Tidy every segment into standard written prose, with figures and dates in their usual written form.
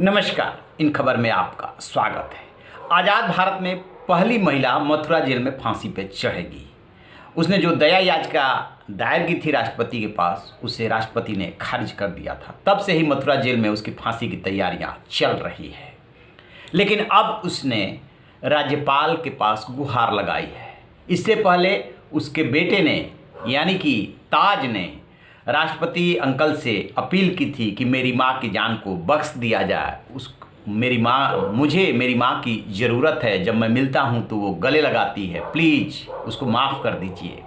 नमस्कार। इन खबर में आपका स्वागत है। आज़ाद भारत में पहली महिला मथुरा जेल में फांसी पे चढ़ेगी। उसने जो दया याचिका दायर की थी राष्ट्रपति के पास, उसे राष्ट्रपति ने खारिज कर दिया था। तब से ही मथुरा जेल में उसकी फांसी की तैयारियां चल रही है। लेकिन अब उसने राज्यपाल के पास गुहार लगाई है। इससे पहले उसके बेटे ने यानी कि ताज ने राष्ट्रपति अंकल से अपील की थी कि मेरी माँ की जान को बख्श दिया जाए। मेरी माँ की ज़रूरत है। जब मैं मिलता हूँ तो वो गले लगाती है, प्लीज़ उसको माफ़ कर दीजिए।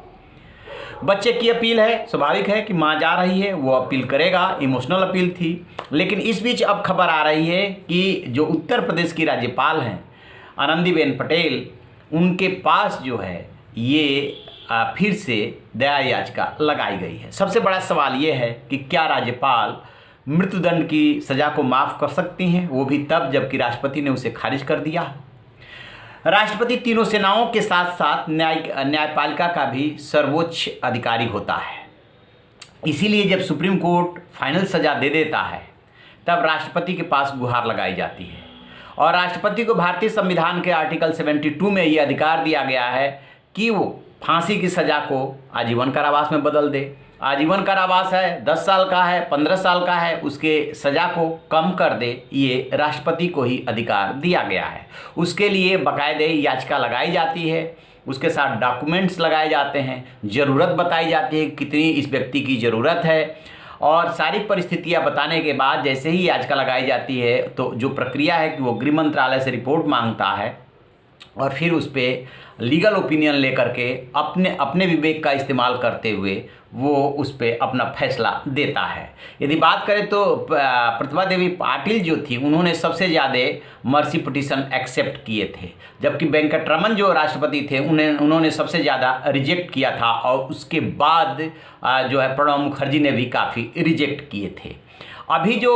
बच्चे की अपील है, स्वाभाविक है कि माँ जा रही है, वो अपील करेगा। इमोशनल अपील थी। लेकिन इस बीच अब खबर आ रही है कि जो उत्तर प्रदेश की राज्यपाल हैं आनंदीबेन पटेल, उनके पास जो है ये फिर से दया याचिका लगाई गई है। सबसे बड़ा सवाल ये है कि क्या राज्यपाल मृत्युदंड की सज़ा को माफ़ कर सकती हैं, वो भी तब जबकि राष्ट्रपति ने उसे खारिज कर दिया। राष्ट्रपति तीनों सेनाओं के साथ साथ न्यायपालिका का भी सर्वोच्च अधिकारी होता है। इसीलिए जब सुप्रीम कोर्ट फाइनल सज़ा दे देता है तब राष्ट्रपति के पास गुहार लगाई जाती है। और राष्ट्रपति को भारतीय संविधान के आर्टिकल 72 में ये अधिकार दिया गया है कि वो फांसी की सज़ा को आजीवन कारावास में बदल दे। आजीवन कारावास है, 10 साल का है, 15 साल का है, उसके सज़ा को कम कर दे। ये राष्ट्रपति को ही अधिकार दिया गया है। उसके लिए बाकायदे याचिका लगाई जाती है, उसके साथ डॉक्यूमेंट्स लगाए जाते हैं, ज़रूरत बताई जाती है कितनी इस व्यक्ति की ज़रूरत है, और सारी परिस्थितियां बताने के बाद जैसे ही याचिका लगाई जाती है तो जो प्रक्रिया है कि वो गृह मंत्रालय से रिपोर्ट मांगता है और फिर उस पर लीगल ओपिनियन लेकर के अपने विवेक का इस्तेमाल करते हुए वो उस पर अपना फैसला देता है। यदि बात करें तो प्रतिभा देवी पाटिल जो थी, उन्होंने सबसे ज़्यादा मर्सी पिटीशन एक्सेप्ट किए थे, जबकि वेंकटरमन जो राष्ट्रपति थे उन्होंने सबसे ज़्यादा रिजेक्ट किया था। और उसके बाद जो है प्रणब मुखर्जी ने भी काफ़ी रिजेक्ट किए थे। अभी जो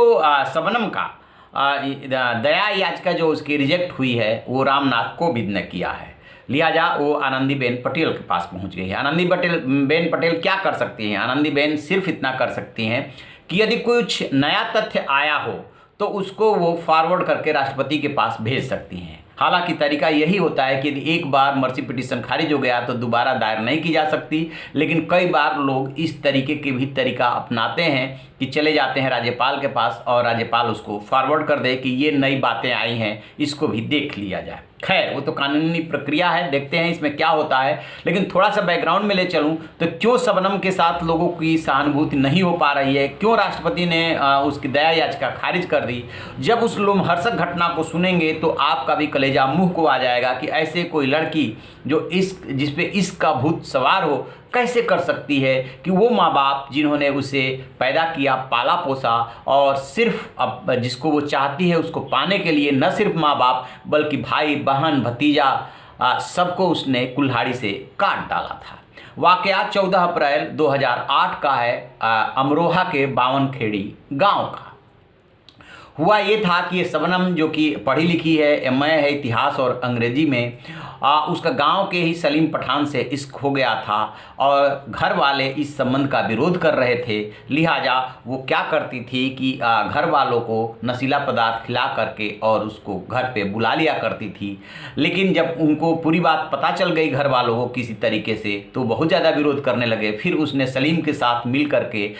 शबनम का दया याचिका जो उसकी रिजेक्ट हुई है वो रामनाथ कोविंद ने किया है, लिहाजा वो आनंदीबेन पटेल के पास पहुंच गई है। आनंदीबेन पटेल क्या कर सकती हैं? आनंदीबेन सिर्फ इतना कर सकती हैं कि यदि कुछ नया तथ्य आया हो तो उसको वो फॉरवर्ड करके राष्ट्रपति के पास भेज सकती हैं। हालांकि तरीका यही होता है कि यदि एक बार मर्सी पिटीशन खारिज हो गया तो दोबारा दायर नहीं की जा सकती। लेकिन कई बार लोग इस तरीके के भी तरीका अपनाते हैं कि चले जाते हैं राज्यपाल के पास और राज्यपाल उसको फॉरवर्ड कर दे कि ये नई बातें आई हैं, इसको भी देख लिया जाए। खैर, वो तो कानूनी प्रक्रिया है, देखते हैं इसमें क्या होता है। लेकिन थोड़ा सा बैकग्राउंड में ले चलूं तो क्यों शबनम के साथ लोगों की सहानुभूति नहीं हो पा रही है, क्यों राष्ट्रपति ने उसकी दया याचिका खारिज कर दी? जब उस लोमहर्षक घटना को सुनेंगे तो आपका भी कलेजा मुंह को आ जाएगा कि ऐसे कोई लड़की जो जिस पे इसका भूत सवार हो कैसे कर सकती है कि वो माँ बाप जिन्होंने उसे पैदा किया, पाला पोसा और सिर्फ अब जिसको वो चाहती है उसको पाने के लिए न सिर्फ माँ बाप बल्कि भाई बहन भतीजा सबको उसने कुल्हाड़ी से काट डाला था। वाकया 14 अप्रैल 2008 का है, अमरोहा के बावनखेड़ी गांव का। हुआ ये था कि ये शबनम जो कि पढ़ी लिखी है, एमए है इतिहास और अंग्रेजी में, उसका गांव के ही सलीम पठान से इश्क हो गया था और घर वाले इस संबंध का विरोध कर रहे थे। लिहाजा वो क्या करती थी कि घर वालों को नशीला पदार्थ खिला करके और उसको घर पे बुला लिया करती थी। लेकिन जब उनको पूरी बात पता चल गई घर वालों को किसी तरीके से तो बहुत ज़्यादा विरोध करने लगे। फिर उसने सलीम के साथ मिल करके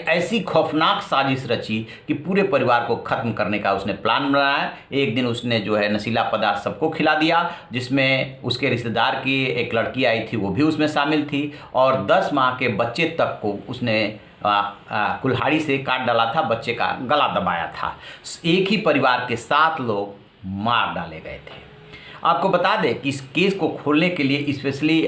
ऐसी खौफनाक साजिश रची कि पूरे परिवार को ख़त्म करने का उसने प्लान बनाया। एक दिन उसने जो है नशीला पदार्थ सबको खिला दिया, जिसमें उसके रिश्तेदार की एक लड़की आई थी, वो भी उसमें शामिल थी, और 10 माह के बच्चे तक को उसने कुल्हाड़ी से काट डाला था, बच्चे का गला दबाया था। एक ही परिवार के 7 लोग मार डाले गए थे। आपको बता दें कि इस केस को खोलने के लिए स्पेशली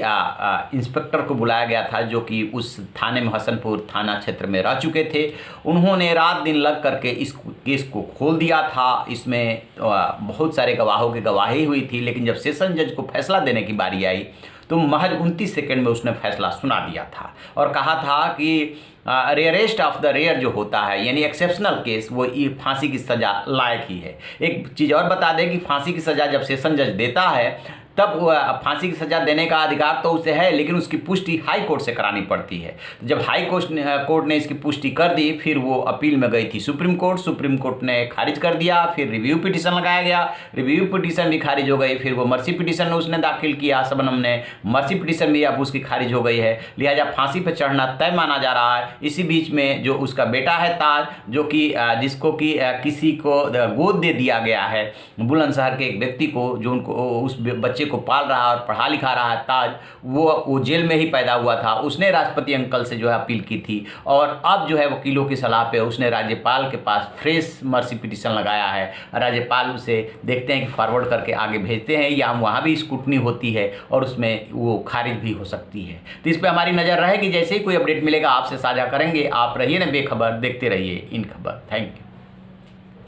इंस्पेक्टर को बुलाया गया था जो कि उस थाने में हसनपुर थाना क्षेत्र में रह चुके थे। उन्होंने रात दिन लग करके इस केस को खोल दिया था। इसमें बहुत सारे गवाहों की गवाही हुई थी, लेकिन जब सेशन जज को फैसला देने की बारी आई तो महज 29 सेकंड में उसने फैसला सुना दिया था और कहा था कि रेयरेस्ट ऑफ द रेयर जो होता है यानी एक्सेप्शनल केस, वो ये फांसी की सज़ा लायक ही है। एक चीज़ और बता दें कि फांसी की सज़ा जब सेशन जज देता है तब फांसी की सज़ा देने का अधिकार तो उसे है, लेकिन उसकी पुष्टि हाई कोर्ट से करानी पड़ती है। तो जब हाई कोर्ट ने इसकी पुष्टि कर दी, फिर वो अपील में गई थी सुप्रीम कोर्ट ने खारिज कर दिया। फिर रिव्यू पिटीशन लगाया गया, रिव्यू पिटीशन भी खारिज हो गई। फिर वो मर्सी पिटीशन उसने दाखिल किया शबनम ने, मर्सी पिटीशन भी अब उसकी खारिज हो गई है। लिहाजा फांसी पर चढ़ना तय माना जा रहा है। इसी बीच में जो उसका बेटा है ताज, जो कि जिसको कि किसी को गोद दे दिया गया है, बुलंदशहर के एक व्यक्ति को, जो उनको उस बच्चे को पाल रहा और पढ़ा लिखा रहा है ताज, वो जेल में ही पैदा हुआ था। उसने राष्ट्रपति अंकल से जो है अपील की थी, और अब जो है वकीलों की सलाह पे उसने राज्यपाल के पास फ्रेश मर्सी पिटीशन लगाया है। राज्यपाल उसे देखते हैं कि फॉरवर्ड करके आगे भेजते हैं या वहाँ भी स्क्रूटनी होती है और उसमें वो खारिज भी हो सकती है। तो इस पर हमारी नज़र रहेगी। जैसे ही कोई अपडेट मिलेगा आपसे साझा करेंगे। आप रहिए ना बेखबर, देखते रहिए इन खबर। Thank you.